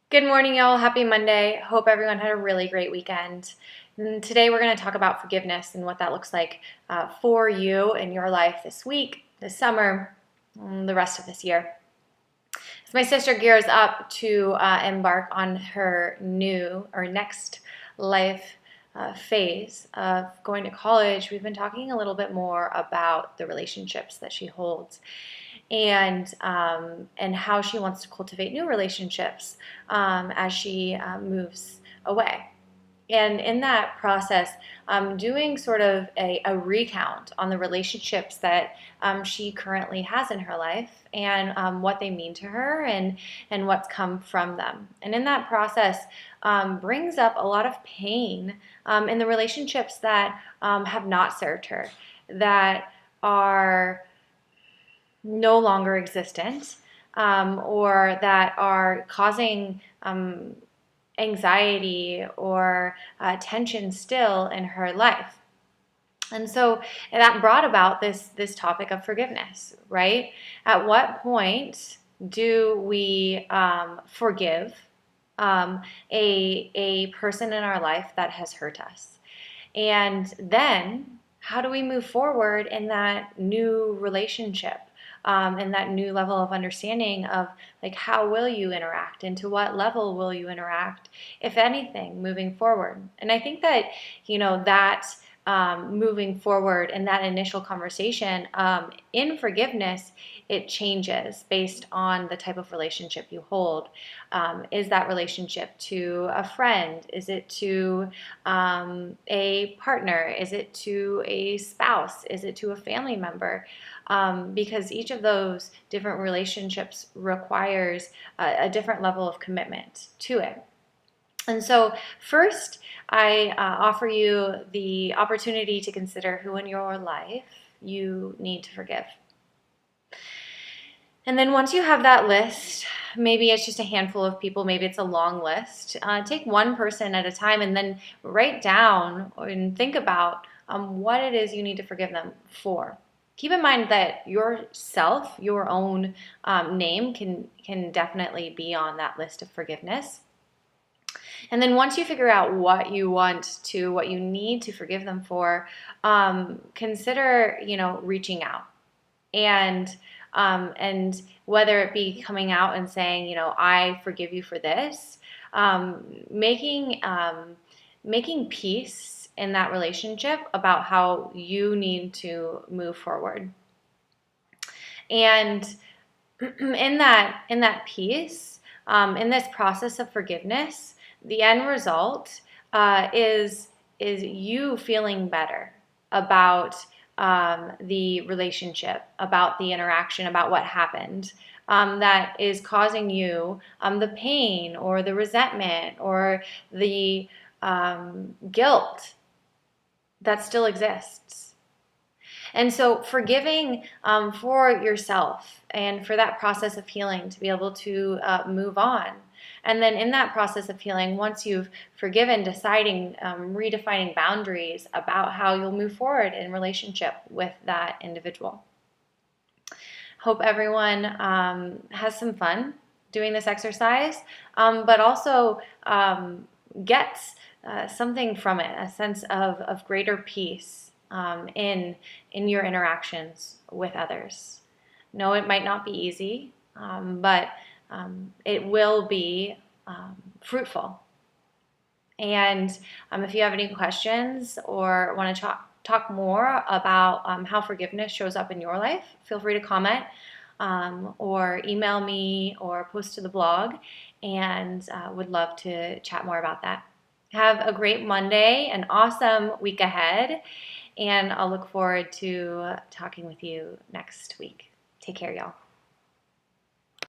Good morning, y'all. Happy Monday. Hope everyone had a really great weekend. And today we're going to talk about forgiveness and what that looks like for you in your life this week, this summer, the rest of this year. As my sister gears up to embark on her new or next life phase of going to college, we've been talking a little bit more about the relationships that she holds and how she wants to cultivate new relationships as she moves away. And in that process, doing sort of a recount on the relationships that she currently has in her life and what they mean to her and what's come from them. And in that process, brings up a lot of pain in the relationships that have not served her, that are no longer existent, or that are causing anxiety or tension still in her life. And so that brought about this topic of forgiveness, right? At what point do we forgive a person in our life that has hurt us? And then how do we move forward in that new relationship? And that new level of understanding of like how will you interact and to what level will you interact, if anything, moving forward. And I think that that moving forward in that initial conversation in forgiveness, it changes based on the type of relationship you hold. Is that relationship to a friend? Is it to a partner? Is it to a spouse? Is it to a family member? Because each of those different relationships requires a different level of commitment to it. And so first, I offer you the opportunity to consider who in your life you need to forgive. And then once you have that list, maybe it's just a handful of people, maybe it's a long list, take one person at a time and then write down and think about what it is you need to forgive them for. Keep in mind that yourself, your own name can definitely be on that list of forgiveness. And then once you figure out what you need to forgive them for, consider, reaching out and whether it be coming out and saying, I forgive you for this, making peace in that relationship about how you need to move forward. And in that peace, in this process of forgiveness, the end result is you feeling better about the relationship, about the interaction, about what happened that is causing you the pain or the resentment or the guilt that still exists. And so forgiving for yourself and for that process of healing to be able to move on. And then in that process of healing, once you've forgiven, deciding, redefining boundaries about how you'll move forward in relationship with that individual. Hope everyone has some fun doing this exercise, but also gets something from it, a sense of greater peace in your interactions with others. No, it might not be easy, but it will be fruitful. And if you have any questions or want to talk more about how forgiveness shows up in your life, feel free to comment or email me or post to the blog, and would love to chat more about that. Have a great Monday, an awesome week ahead, and I'll look forward to talking with you next week. Take care, y'all.